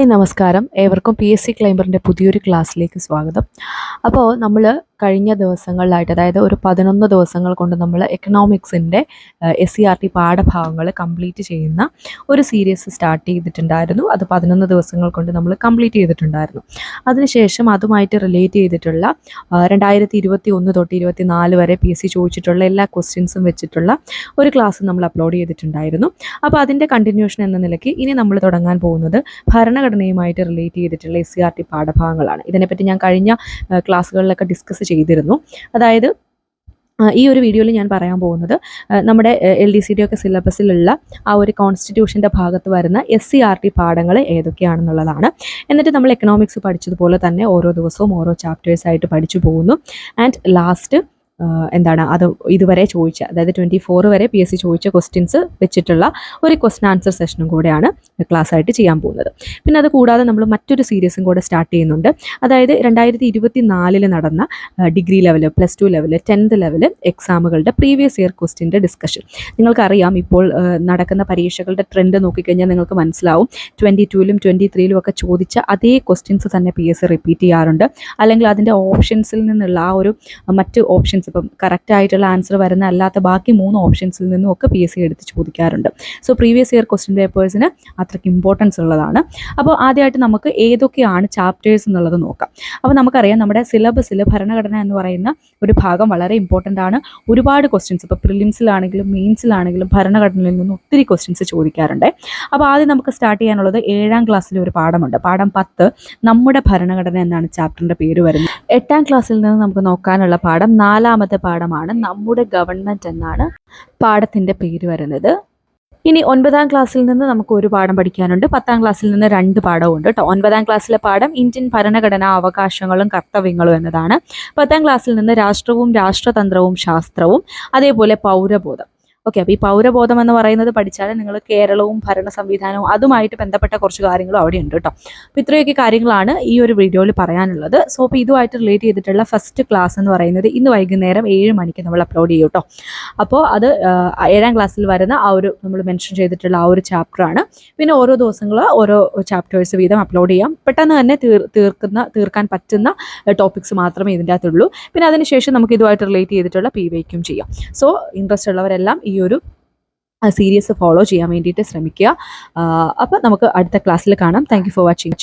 Hi നമസ്കാരം. ഏവർക്കും PSC ക്ലൈംബറിൻ്റെ പുതിയൊരു ക്ലാസ്സിലേക്ക് സ്വാഗതം. അപ്പോൾ നമ്മൾ കഴിഞ്ഞ ദിവസങ്ങളിലായിട്ട്, അതായത് ഒരു 11 ദിവസങ്ങൾ കൊണ്ട് നമ്മൾ എക്കണോമിക്സിൻ്റെ SCERT പാഠഭാഗങ്ങൾ കംപ്ലീറ്റ് ചെയ്യുന്ന ഒരു സീരീസ് സ്റ്റാർട്ട് ചെയ്തിട്ടുണ്ടായിരുന്നു. അത് 11 ദിവസങ്ങൾ കൊണ്ട് നമ്മൾ കംപ്ലീറ്റ് ചെയ്തിട്ടുണ്ടായിരുന്നു. അതിനുശേഷം അതുമായിട്ട് റിലേറ്റ് ചെയ്തിട്ടുള്ള 2021 തൊട്ട് 24 വരെ PSC ചോദിച്ചിട്ടുള്ള എല്ലാ ക്വസ്റ്റ്യൻസും വെച്ചിട്ടുള്ള ഒരു ക്ലാസ് നമ്മൾ അപ്ലോഡ് ചെയ്തിട്ടുണ്ടായിരുന്നു. അപ്പോൾ അതിൻ്റെ കണ്ടിന്യൂഷൻ എന്ന നിലയ്ക്ക് ഇനി നമ്മൾ തുടങ്ങാൻ പോകുന്നത് ഭരണഘടനയുമായിട്ട് റിലേറ്റ് ചെയ്തിട്ടുള്ള SCERT പാഠഭാഗങ്ങളാണ്. ഇതിനെപ്പറ്റി ഞാൻ കഴിഞ്ഞ ക്ലാസ്സുകളിലൊക്കെ ഡിസ്കസ് ചെയ്തിരുന്നു. അതായത് ഈ ഒരു വീഡിയോയിൽ ഞാൻ പറയാൻ പോകുന്നത് നമ്മുടെ LDCD ഒക്കെ സിലബസിലുള്ള ആ ഒരു കോൺസ്റ്റിറ്റ്യൂഷൻ്റെ ഭാഗത്ത് വരുന്ന SCERT പാഠങ്ങൾ ഏതൊക്കെയാണെന്നുള്ളതാണ്. എന്നിട്ട് നമ്മൾ എക്കണോമിക്സ് പഠിച്ചതുപോലെ തന്നെ ഓരോ ദിവസവും ഓരോ ചാപ്റ്റേഴ്സായിട്ട് പഠിച്ചു പോകുന്നു. ആൻഡ് ലാസ്റ്റ് അത് ഇതുവരെ ചോദിച്ച, അതായത് 24 വരെ PSC ചോദിച്ച ക്വസ്റ്റ്യൻസ് വെച്ചിട്ടുള്ള ഒരു ക്വസ്റ്റ്യൻ ആൻസർ സെഷനും കൂടെയാണ് ക്ലാസ് ആയിട്ട് ചെയ്യാൻ പോകുന്നത്. പിന്നെ അത് കൂടാതെ നമ്മൾ മറ്റൊരു സീരീസും കൂടെ സ്റ്റാർട്ട് ചെയ്യുന്നുണ്ട്. അതായത് 2024 നടന്ന degree level, +2 level, 10th level എക്സാമുകളുടെ പ്രീവിയസ് ഇയർ ക്വസ്റ്റ്യൻ്റെ ഡിസ്കഷൻ. നിങ്ങൾക്കറിയാം, ഇപ്പോൾ നടക്കുന്ന പരീക്ഷകളുടെ ട്രെൻഡ് നോക്കിക്കഴിഞ്ഞാൽ നിങ്ങൾക്ക് മനസ്സിലാവും. 22ലും 23ലും ഒക്കെ ചോദിച്ച അതേ ക്വസ്റ്റ്യൻസ് തന്നെ PSC റിപ്പീറ്റ് ചെയ്യാറുണ്ട്. അല്ലെങ്കിൽ അതിൻ്റെ ഓപ്ഷൻസിൽ നിന്നുള്ള ആ ഒരു മറ്റ് ഓപ്ഷൻസ്, ഇപ്പം കറക്റ്റ് ആയിട്ടുള്ള ആൻസർ വരുന്ന അല്ലാത്ത ബാക്കി 3 ഓപ്ഷൻസിൽ നിന്നും ഒക്കെ PSC എടുത്ത് ചോദിക്കാറുണ്ട്. സോ പ്രീവിയസ് ഇയർ ക്വസ്റ്റ്യൻ പേപ്പേഴ്സിന് അത്രയ്ക്ക് ഇമ്പോർട്ടൻസ് ഉള്ളതാണ്. അപ്പോൾ ആദ്യമായിട്ട് നമുക്ക് ഏതൊക്കെയാണ് ചാപ്റ്റേഴ്സ് എന്നുള്ളത് നോക്കാം. അപ്പോൾ നമുക്കറിയാം, നമ്മുടെ സിലബസിൽ ഭരണഘടന എന്ന് പറയുന്ന ഒരു ഭാഗം വളരെ ഇമ്പോർട്ടൻ്റ് ആണ്. ഒരുപാട് ക്വസ്റ്റ്യൻസ് ഇപ്പോൾ പ്രിലിംസിലാണെങ്കിലും മെയിൻസിലാണെങ്കിലും ഭരണഘടനയിൽ നിന്ന് ഒത്തിരി ക്വസ്റ്റ്യൻസ് ചോദിക്കാറുണ്ട്. അപ്പോൾ ആദ്യം നമുക്ക് സ്റ്റാർട്ട് ചെയ്യാനുള്ളത് 7ാം ക്ലാസ്സിലെ ഒരു പാഠമുണ്ട്. പാഠം 10, നമ്മുടെ ഭരണഘടന എന്നാണ് ചാപ്റ്ററിൻ്റെ പേര് വരുന്നത്. 8ാം ക്ലാസ്സിൽ നിന്ന് നമുക്ക് നോക്കാനുള്ള പാഠം 4ാമത്തെ പാഠമാണ്. നമ്മുടെ ഗവൺമെൻറ് എന്നാണ് പാഠത്തിൻ്റെ പേര് വരുന്നത്. ഇനി 9ാം ക്ലാസ്സിൽ നിന്ന് നമുക്ക് ഒരു പാഠം പഠിക്കാനുണ്ട്. 10ാം ക്ലാസ്സിൽ നിന്ന് 2 പാഠമുണ്ട് കേട്ടോ. 9ാം ക്ലാസ്സിലെ പാഠം ഇന്ത്യൻ ഭരണഘടനാ അവകാശങ്ങളും കർത്തവ്യങ്ങളും എന്നതാണ്. 10ാം ക്ലാസ്സിൽ നിന്ന് രാഷ്ട്രവും രാഷ്ട്രതന്ത്രവും ശാസ്ത്രവും, അതേപോലെ പൗരബോധം. ഓക്കെ, അപ്പോൾ ഈ പൗരബോധം എന്ന് പറയുന്നത് പഠിച്ചാൽ നിങ്ങൾ കേരളവും ഭരണ സംവിധാനവും അതുമായിട്ട് ബന്ധപ്പെട്ട കുറച്ച് കാര്യങ്ങളും അവിടെ ഉണ്ട് കേട്ടോ. അപ്പോൾ ഇത്രയൊക്കെ കാര്യങ്ങളാണ് ഈ ഒരു വീഡിയോയിൽ പറയാനുള്ളത്. സോ അപ്പോൾ ഇതുമായിട്ട് റിലേറ്റ് ചെയ്തിട്ടുള്ള ഫസ്റ്റ് ക്ലാസ് എന്ന് പറയുന്നത് ഇന്ന് വൈകുന്നേരം 7 മണിക്ക് നമ്മൾ അപ്ലോഡ് ചെയ്യും കേട്ടോ. അപ്പോൾ അത് 7ാം ക്ലാസ്സിൽ വരുന്ന ആ ഒരു നമ്മൾ മെൻഷൻ ചെയ്തിട്ടുള്ള ആ ഒരു ചാപ്റ്ററാണ്. പിന്നെ ഓരോ ദിവസങ്ങൾ ഓരോ ചാപ്റ്റേഴ്സ് വീതം അപ്ലോഡ് ചെയ്യാം. പെട്ടെന്ന് തന്നെ തീർക്കാൻ പറ്റുന്ന ടോപ്പിക്സ് മാത്രമേ ഇതിൻ്റെ അകത്തുള്ളൂ. പിന്നെ അതിനുശേഷം നമുക്ക് ഇതുമായിട്ട് റിലേറ്റ് ചെയ്തിട്ടുള്ള PYQം ചെയ്യാം. സോ ഇൻട്രസ്റ്റ് ഉള്ളവരെല്ലാം ഈ ഒരു സീരീസ് ഫോളോ ചെയ്യാൻ വേണ്ടിയിട്ട് ശ്രമിക്കുക. അപ്പോൾ നമുക്ക് അടുത്ത ക്ലാസ്സിൽ കാണാം. Thank you for watching.